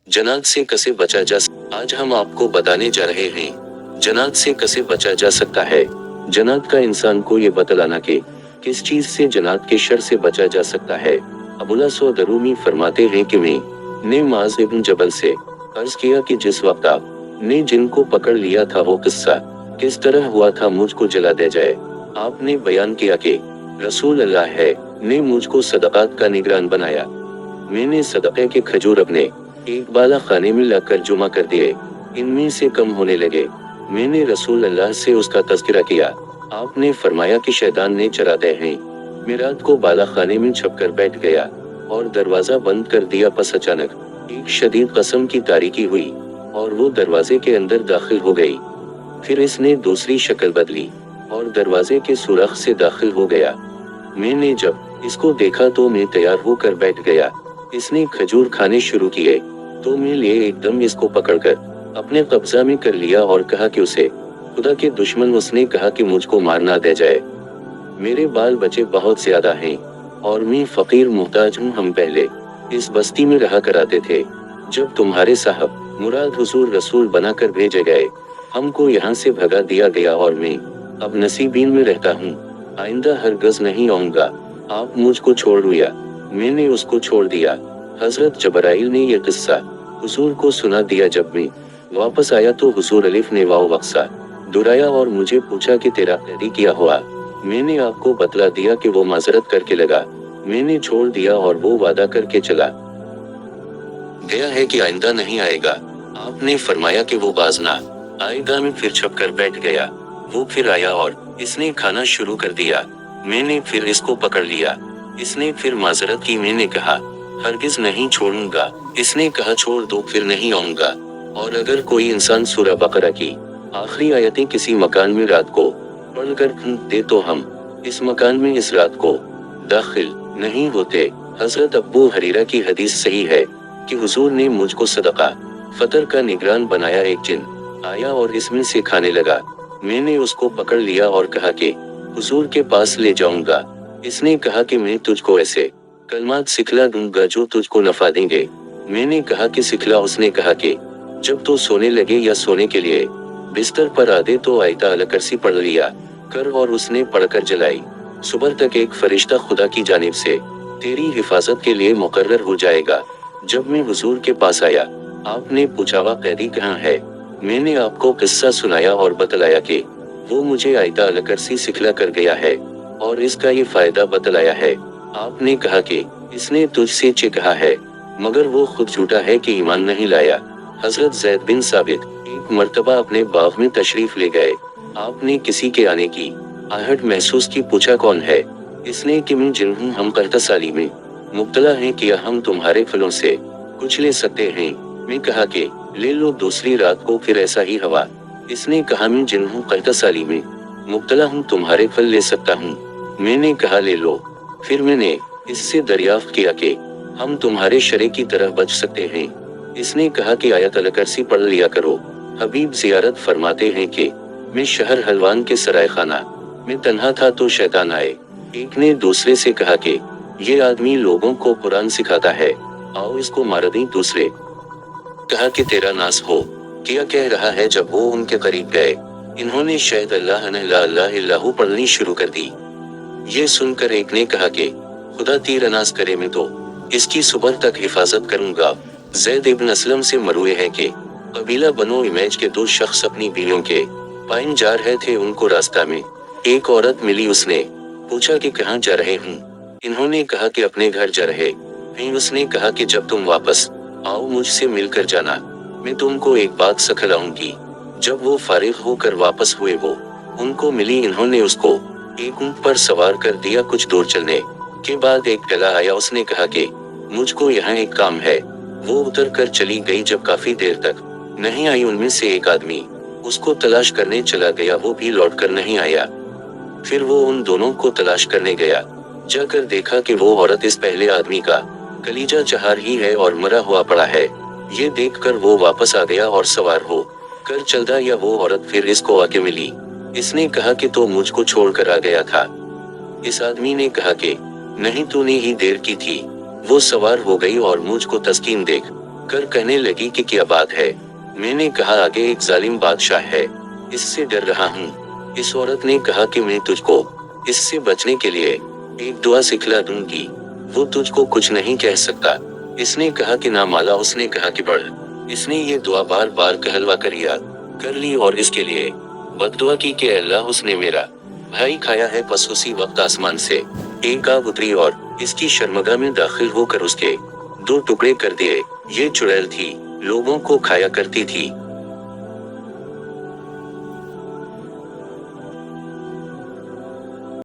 जन्नत से कैसे बचा जा आज हम आपको बताने जा रहे हैं जन्नत से कैसे बचा जा सकता है। जन्नत का इंसान को ये बतलाना कि किस चीज से जन्नत के शर से बचा जा सकता है। अबुला दरूमी फरमाते हैं कि ने माज इब्न जबल से अर्ज किया कि जिस वक्त आप ने जिनको पकड़ लिया था वो किस्सा किस तरह हुआ था मुझको जला दे जाए। आपने बयान किया कि रसूल अल्लाह है ने मुझको सदक़ात का निगरान बनाया। मैंने सदक़े के खजूर अपने एक बाला खाने में लाकर जुमा कर दिए, इनमें से कम होने लगे। मैंने रसूल अल्लाह से उसका तज़किरा किया। आपने फरमाया कि शैतान ने चरा दे हैं। मैं रात को बाला खाने में छपकर बैठ गया और दरवाजा बंद कर दिया। बस अचानक एक शदीद कसम की तारीकी हुई और वो दरवाजे के अंदर दाखिल हो गई। फिर इसने दूसरी शक्ल बदली और दरवाजे के सुराख से दाखिल हो गया। मैंने जब इसको देखा तो मैं तैयार होकर बैठ गया। इसने खजूर खाने शुरू किए तो मैं लिए एकदम इसको पकड़कर अपने कब्जा में कर लिया और कहा कि उसे खुदा के दुश्मन। उसने कहा कि मुझको मारना दे जाए, मेरे बाल बच्चे बहुत ज्यादा हैं और मैं फकीर मुहताज हूँ। हम पहले इस बस्ती में रहा कराते थे। जब तुम्हारे साहब मुराद हुजूर रसूल बनाकर भेजे गए, हमको यहाँ से भगा दिया गया और मैं अब नसीबीन में रहता हूँ। आइंदा हरगज नहीं आऊंगा। आप मुझको छोड़ दिया। मैंने उसको छोड़ दिया। हजरत जबराइल ने यह किस्सा हुजूर को सुना दिया। जब मैं वापस आया तो हुजूर अलिफ ने वाव वक्सा दुराया और मुझे पूछा कि तेरा कैदी किया हुआ। मैंने आपको बतला दिया कि वो माजरत करके लगा। मैंने छोड़ दिया और वो वादा करके चला गया है कि आइंदा नहीं आएगा। आपने फरमाया कि वो बाज ना आएगा। मैं फिर छपकर बैठ गया। वो फिर आया और इसने खाना शुरू कर दिया। मैंने फिर इसको पकड़ लिया। इसने फिर माजरत की। मैंने कहा हरगिज नहीं छोड़ूंगा। इसने कहा छोड़ दो, फिर नहीं आऊंगा। और अगर कोई इंसान सूरह बकरा की आखिरी आयतें किसी मकान में रात को पढ़कर फूंक दे तो हम इस मकान में इस रात को दाखिल नहीं होते। हजरत अब्बू हरीरा की हदीस सही है कि हुजूर ने मुझको सदका फतर का निगरान बनाया। एक जिन आया और इसमें से खाने लगा। मैंने उसको पकड़ लिया और कहा कि हुजूर के पास ले जाऊंगा। इसने कहा कि मैं तुझको ऐसे कलमात सिखला दूंगा जो तुझको नफा देंगे। मैंने कहा कि सिखला। उसने कहा कि जब तो सोने लगे या सोने के लिए बिस्तर पर आदे तो आयता अल कुर्सी पढ़ लिया कर और उसने पढ़कर जलाई। सुबह तक एक फरिश्ता खुदा की जानिब से तेरी हिफाजत के लिए मुकर्रर हो जाएगा। जब मैं हुजूर के पास आया, आपने पूछा वह कैदी कहाँ है। मैंने आपको किस्सा सुनाया और बतलाया कि वो मुझे आयता अल कुर्सी सिखला कर गया है और इसका ये फायदा बतलाया है। आपने कहा कि इसने तुझसे चे कहा है, मगर वो खुद झूठा है कि ईमान नहीं लाया। हजरत ज़ैद बिन साबित एक मर्तबा अपने बाग में तशरीफ ले गए। आपने किसी के आने की आहट महसूस की। पूछा कौन है। इसने कि मैं जिन हूँ, हम कहतसाली में मुब्तला हैं, किया हम तुम्हारे फलों से कुछ ले सकते हैं। मैं कहा कि ले लो। दूसरी रात को फिर ऐसा ही हवा। इसने कहा मैं जिन हूँ, कहतसाली में मुब्तला हूँ, तुम्हारे फल ले सकता हूँ। मैंने कहा ले लो। फिर मैंने इससे दरियाफ्त किया कि हम तुम्हारे शरे की तरह बच सकते हैं। इसने कहा कि आयत अल कुर्सी पढ़ लिया करो। हबीब जियारत फरमाते हैं कि मैं शहर हलवान के सराय खाना में तन्हा था तो शैतान आए। एक ने दूसरे से कहा कि ये आदमी लोगों को कुरान सिखाता है, आओ इसको मार दें। दूसरे कहा कि तेरा नास हो, क्या कह रहा है। जब वो उनके करीब गए, इन्होंने शायद अल्लाह ला इलाहा इल्लल्लाहु पढ़नी शुरू कर दी। ये सुनकर एक ने कहा कि खुदा तीर अनाज करे, मैं तो इसकी सुबह तक हिफाजत करूंगा। ज़ैद इब्न असलम से मरुए है कि कबीला बनो इमेज के दो शख्स अपनी बीवियों के पाइन जा रहे थे। उनको रास्ता में एक औरत मिली। उसने पूछा कि कहाँ जा रहे हूँ। इन्होंने कहा कि अपने घर जा रहे हैं। उसने कहा कि जब तुम वापस आओ मुझसे मिलकर जाना, मैं तुमको एक बात सिखलाऊंगी। जब वो फारिग होकर वापस हुए, वो उनको मिली। इन्होंने उसको एक ऊंट पर सवार कर दिया। कुछ दूर चलने के बाद एक गला आया। उसने कहा कि मुझको यहाँ एक काम है। वो उतर कर चली गई। जब काफी देर तक नहीं आई, उनमें से एक आदमी उसको तलाश करने चला गया। वो भी लौट कर नहीं आया। फिर वो उन दोनों को तलाश करने गया। जाकर देखा कि वो औरत इस पहले आदमी का कलीजा चहार ही है और मरा हुआ पड़ा है। ये देखकर वो वापस आ गया और सवार हो कर चलता या वो औरत फिर इसको आके मिली। इसने कहा कि तो मुझको छोड़कर आ गया था। इस आदमी ने कहा कि नहीं, तूने ही देर की थी। वो सवार हो गई और मुझको तस्कीन देख कर कहने लगी कि क्या बात है। मैंने कहा आगे एक जालिम बादशाह है, इससे डर रहा हूँ। इस औरत ने कहा कि मैं तुझको इससे बचने के लिए एक दुआ सिखला दूंगी, वो तुझको कुछ नहीं कह सकता। इसने कहा कि ना माला। उसने कहा कि पढ़। इसने ये दुआ बार बार कहलवा कर याद कर ली और इसके लिए बद्दुआ की कि अल्लाह उसने मेरा भाई खाया है। बस उसी वक्त आसमान से एक आग उतरी और इसकी शर्मगाह में दाखिल होकर उसके 2 टुकड़े कर दिए। ये चुड़ैल थी, लोगों को खाया करती थी।